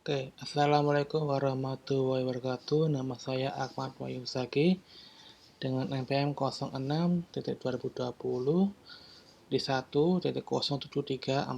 Oke, Assalamualaikum warahmatullahi wabarakatuh. Nama saya Ahmad Wahyu Zaki dengan NPM 06.2020 di 1.07314.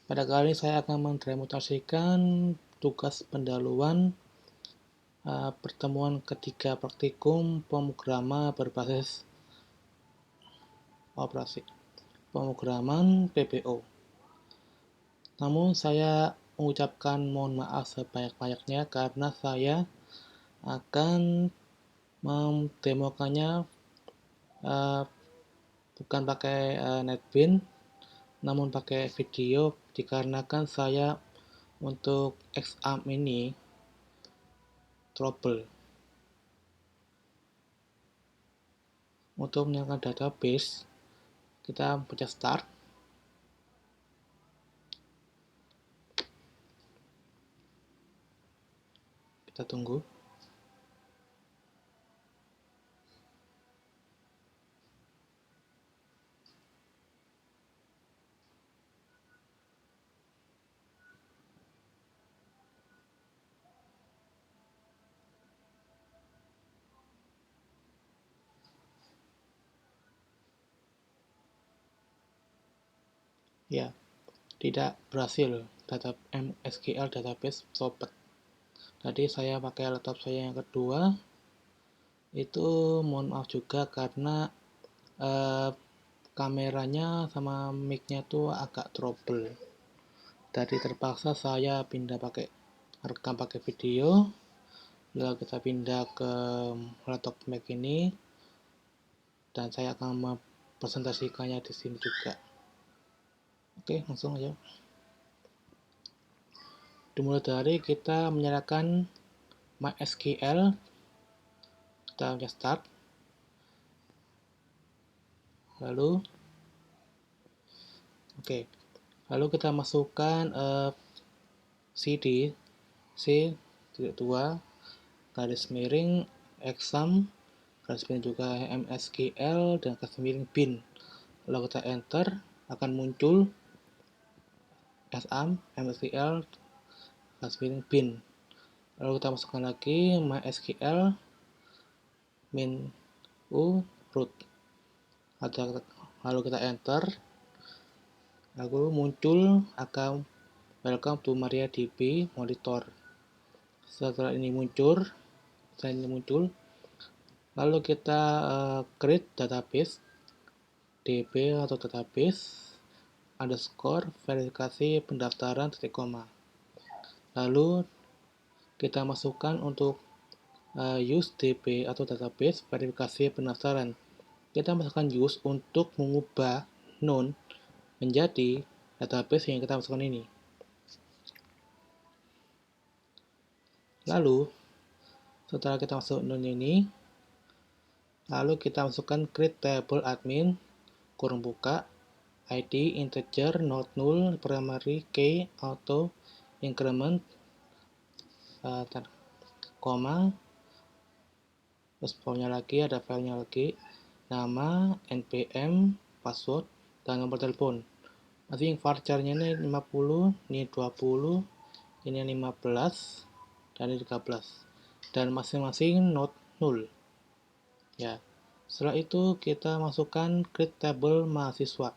Pada kali ini saya akan mendemonstrasikan tugas pendahuluan pertemuan ketiga praktikum pemrograman berbasis operasi pemrograman PPO. Namun saya mengucapkan mohon maaf sebanyak-banyaknya karena saya akan mendemokannya bukan pakai NetBeans namun pakai video dikarenakan saya untuk XAMPP ini trouble. Untuk menyalakan database kita pencet start. Kita tunggu. Ya, tidak berhasil data MySQL database sobat. Tadi saya pakai laptop saya yang kedua. Itu mohon maaf juga karena kameranya sama mic-nya tuh agak trouble. Tadi terpaksa saya pindah rekam pakai video. Lalu kita pindah ke laptop Mac ini dan saya akan mempresentasikannya di sini juga. Oke, langsung aja. Dimulai dari kita menyalakan MySQL. Kita pencet start. Lalu kita masukkan cd c.2 garis miring exam garis miring juga MySQL dan garis miring bin. Lalu kita enter, akan muncul exam MySQL garis miring bin. Lalu kita masukkan lagi MySQL min u root. Lalu kita enter, lalu muncul akan welcome to MariaDB monitor. Setelah ini muncul, lalu kita create database db atau database underscore verifikasi pendaftaran titik koma. Lalu kita masukkan untuk use db atau database verifikasi pendaftaran. Kita masukkan use untuk mengubah non menjadi database yang kita masukkan ini. Lalu setelah kita masuk non ini, lalu kita masukkan create table admin kurung buka id integer not null primary key auto increment koma, terus ada filenya lagi, nama, npm, password, dan nomor telepon. Masing varcharnya ini 50, ini 20, ini 15, dan ini 13, dan masing-masing not null. Ya, setelah itu kita masukkan create table mahasiswa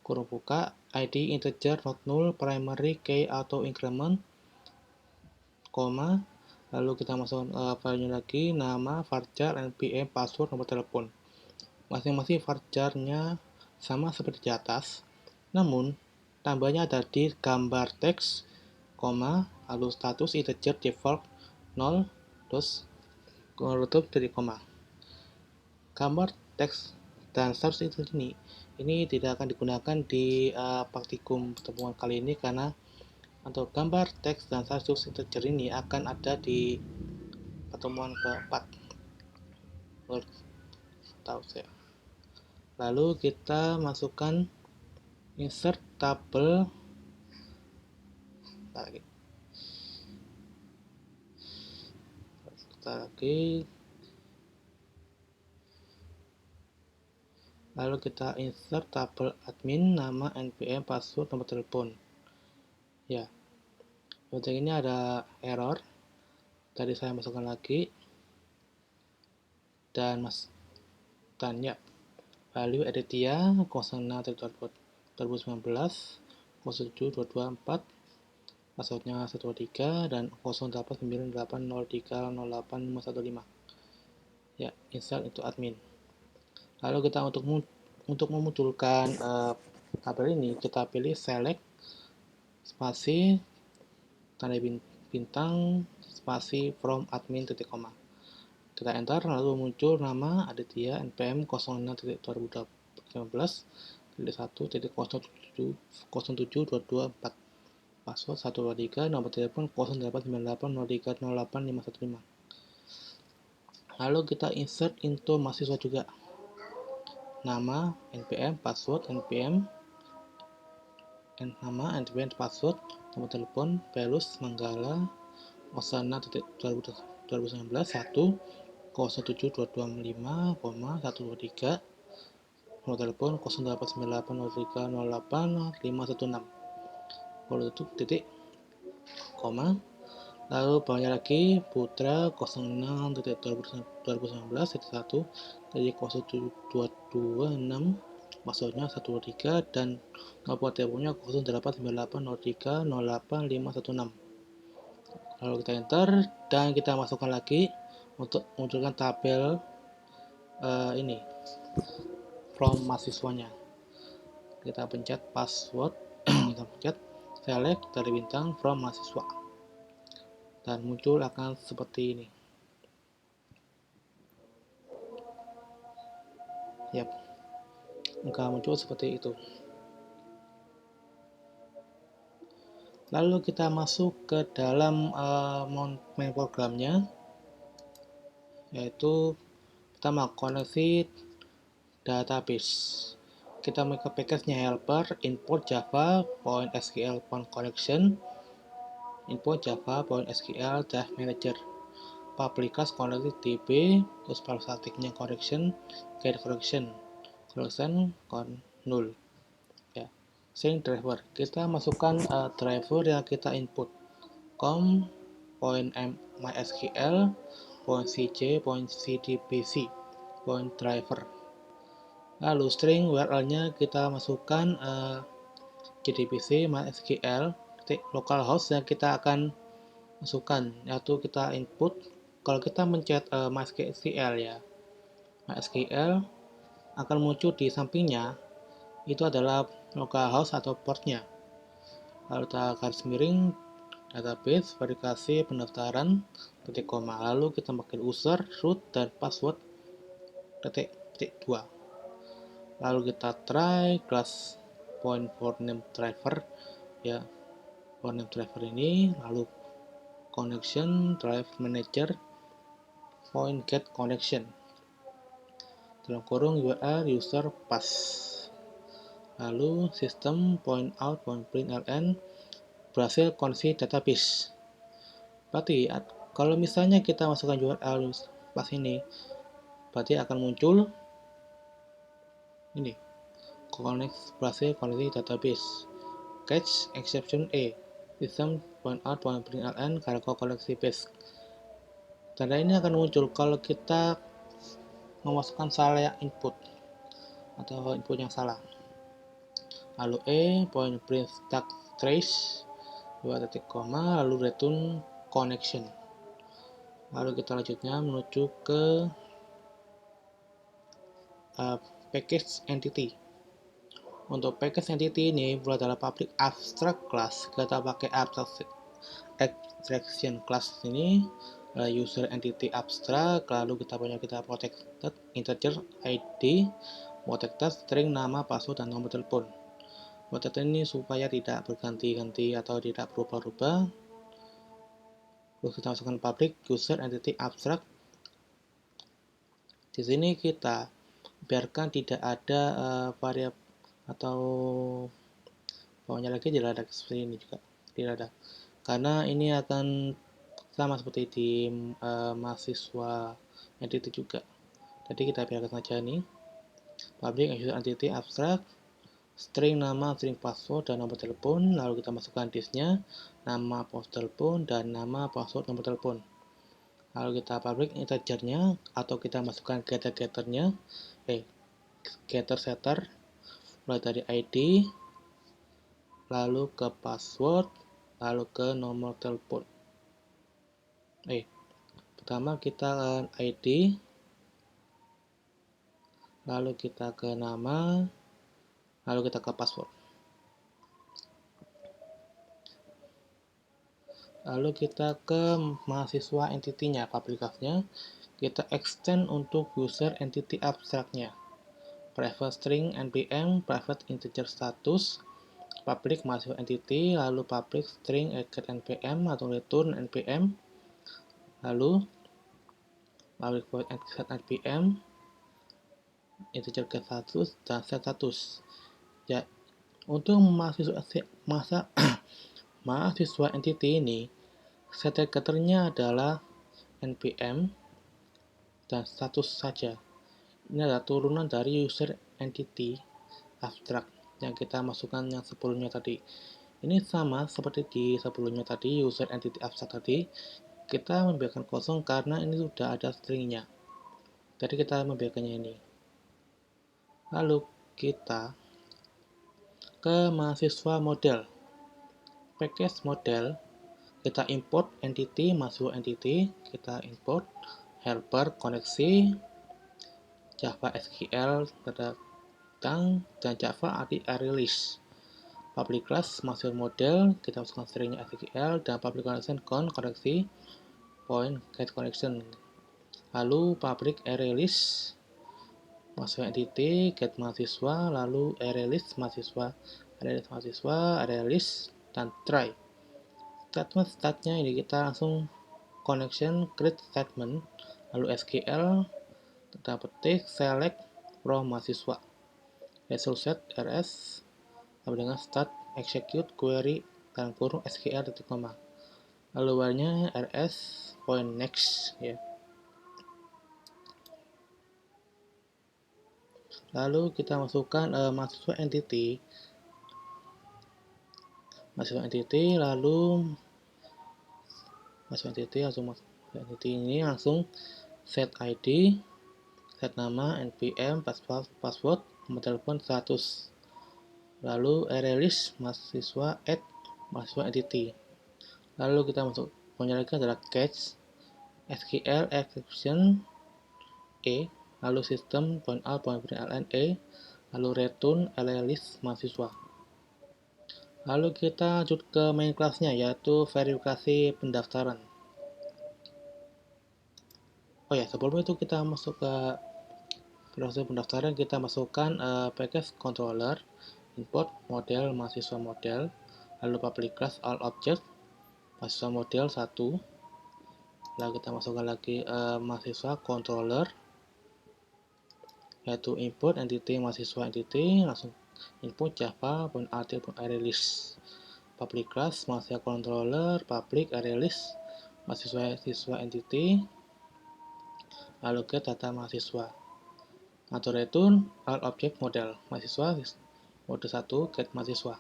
kurung buka id integer not null primary key auto increment koma, lalu kita masukkan filenya lagi, nama, varchar, npm, password, nomor telepon. Masing-masing varcharnya sama seperti di atas, namun tambahnya ada di gambar teks, koma, lalu status integer default 0, terus tutup dari koma. Gambar teks dan status ini tidak akan digunakan di praktikum pertemuan kali ini karena untuk gambar teks dan status integer ini akan ada di pertemuan keempat. Lalu kita masukkan insert tabel lalu kita insert tabel admin, nama, npm, password, nomor telepon. Ya, Seperti ini ada error. Tadi saya masukkan lagi dan ya, value Aditya 06/2019 07224, passwordnya 123 dan 089803081515. Ya, insert itu admin. Lalu kita untuk memunculkan tabel ini, kita pilih select spasi tanda bintang spasi from admin titik koma. Kita enter, lalu muncul nama Aditya npm 06/2019.1.07224, password 123, nomor telepon 089803081515. Lalu kita insert into mahasiswa juga, nama npm, password npm, nama npm, password, nomor telepon Pelus Manggala 06/2019 nomor telepon 089803080516. Kalau tutup titik koma, lalu bawahnya lagi Putra 06/2019.1.07226, passwordnya 123 dan nomor teleponnya 089803080516. Lalu kita enter dan kita masukkan lagi untuk munculkan tabel ini from mahasiswanya. Kita pencet password, kita pencet select dari bintang from mahasiswa, dan muncul akan seperti ini. Yap, akan muncul seperti itu. Lalu kita masuk ke dalam main programnya, yaitu pertama koneksi database. Kita make package-nya helper, import java.sql.connection, import java.sql-manager, public class koneksi db, terus file staticnya correction, get correction null. Ya, string driver. Kita masukkan driver yang kita input, com.mysql.cj.cdbc .driver. Lalu string URL-nya kita masukkan JDBC MySQL localhost yang kita akan masukkan, yaitu kita input. Kalau kita mencet MySQL ya, MySQL akan muncul di sampingnya, itu adalah localhost atau portnya. Lalu kita garis miring database verifikasi pendaftaran titik koma, lalu kita pakai user, root, dan password titik 2. Lalu kita try class point for name driver ya, for name driver ini, lalu connection drive manager point get connection dalam kurung URL user pass, lalu system point out point println berhasil koneksi database. Berarti kalau misalnya kita masukkan URL pas ini, berarti akan muncul ini, berhasil koneksi database. Catch exception A, system point out point println cargo koneksi base. Tanda ini akan muncul kalau kita memasukkan salah input atau input yang salah. Lalu point print stack trace 2 titik koma, lalu return connection. Lalu kita lanjutnya menuju ke package entity. Untuk package entity ini adalah public abstract class. Kita pakai abstraction class ini, user entity abstract, lalu kita protected integer ID, protected string nama, password, dan nomor telepon. Protected ini supaya tidak berganti-ganti atau tidak berubah-ubah. Terus kita masukkan public user entity abstract. Di sini kita biarkan tidak ada variabel atau bawahnya lagi tidak ada seperti ini juga, tidak ada, karena ini akan sama seperti di mahasiswa entity juga. Jadi kita biarkan saja ini public user entity abstract, string nama, string password, dan nomor telepon. Lalu kita masukkan disknya, nama pos telepon, dan nama password nomor telepon. Lalu kita public integernya, atau kita masukkan getter-getternya, getter setter, mulai dari ID, lalu ke password, lalu ke nomor telepon. Pertama kita ID, lalu kita ke nama, lalu kita ke password. Lalu kita ke mahasiswa entity-nya, public-nya, kita extend untuk user entity abstraknya. Private string npm, private integer status, public mahasiswa entity, lalu public string get npm atau return npm, lalu public void set npm, integer get status, dan set status. Ya, untuk mahasiswa entity ini, set getternya adalah npm dan status saja. Ini adalah turunan dari user entity abstract yang kita masukkan yang sebelumnya tadi. Ini sama seperti di sebelumnya tadi, user entity abstract tadi. Kita membiarkan kosong karena ini sudah ada stringnya. Jadi kita membiarkannya ini. Lalu kita ke mahasiswa model. Package model, kita import entity, masuk entity, kita import helper koneksi, Java SQL tentang, dan Java ArrayList. Public class masuk model, kita masukkan stringnya SQL, dan public connection koneksi point get connection. Lalu public ArrayList masuk entity, get mahasiswa, lalu ArrayList mahasiswa, ArrayList, dan try. Statement startnya ini kita langsung connection create statement, lalu SQL, tanda petik select from mahasiswa, result set rs sama dengan start execute query dalam kurung SQL titik koma, lalu warnya rs point next ya. Lalu kita masukkan mahasiswa entity, lalu masuk entity ini langsung set ID, set nama, npm, password, nomor telepon, status. Lalu ArrayList mahasiswa add mahasiswa entity. Lalu kita masuk penjelasan adalah catch SQL exception lalu system.out.println lalu return ArrayList mahasiswa. Lalu kita lanjut ke main kelasnya, yaitu verifikasi pendaftaran. Sebelum itu kita masuk ke verifikasi pendaftaran, kita masukkan package controller, import model mahasiswa model, lalu public class all object mahasiswa model 1, lalu kita masukkan lagi mahasiswa controller, yaitu import entity mahasiswa entity, langsung input java.rt.arraylist, public class mahasiswa controller, public ArrayList mahasiswa entity, lalu get data mahasiswa, atau return all object model mahasiswa mode 1 get mahasiswa.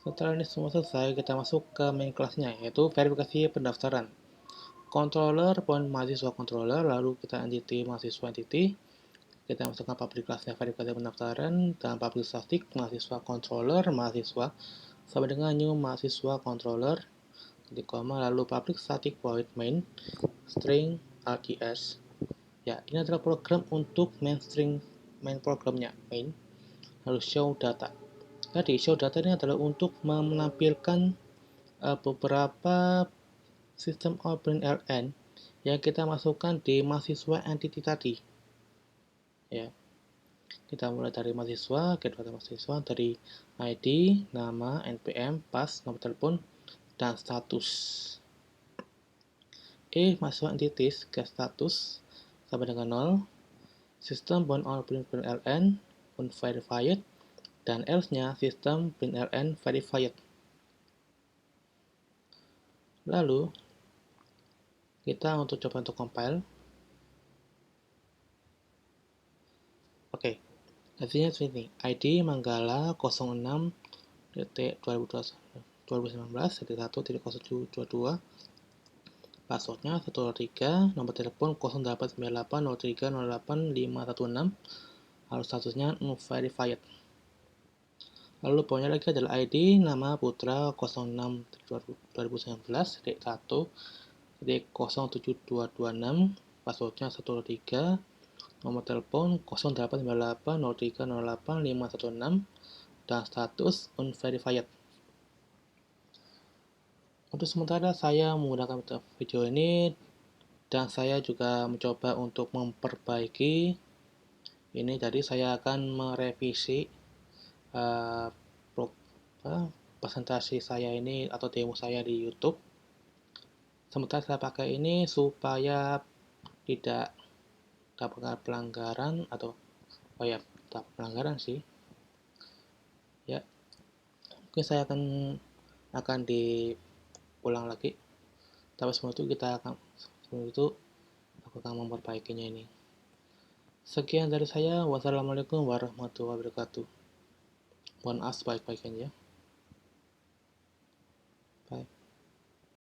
Setelah ini semua selesai, kita masuk ke main kelasnya, yaitu verifikasi pendaftaran. Controller mahasiswa controller, lalu kita entity mahasiswa entity, kita masukkan public classnya verifikasi pendaftaran, dan public static mahasiswa controller mahasiswa sama dengan new mahasiswa controller, titik koma, lalu public static void main string rds. Ya, ini adalah program untuk main programnya main. Lalu show data. Tadi show data ini adalah untuk menampilkan beberapa sistem OpenLN yang kita masukkan di mahasiswa entity tadi. Ya, kita mulai dari mahasiswa, get data mahasiswa dari ID, nama, npm, pass, nomor telepon, dan status. Mahasiswa entities get status sama dengan 0, system.out.println unverified, dan else-nya system.println verified. Lalu kita coba untuk compile. Artinya seperti ini, ID Manggala 06.2019.1.0722, passwordnya 123, nomor telepon 089803080516, lalu statusnya unverified. Lalu poinnya lagi adalah ID nama putra 06/2019-1/07226, passwordnya 123, nomor telepon 089803080516, dan status unverified. Untuk sementara saya menggunakan video ini dan saya juga mencoba untuk memperbaiki ini. Jadi saya akan merevisi presentasi saya ini atau demo saya di YouTube. Sementara saya pakai ini supaya tidak dapat pelanggaran atau tak pelanggaran sih. Ya, mungkin saya akan diulang lagi. Tapi sebelum itu aku akan memperbaikinya ini. Sekian dari saya. Wassalamualaikum warahmatullahi wabarakatuh. Mohon maaf sebaik-baiknya.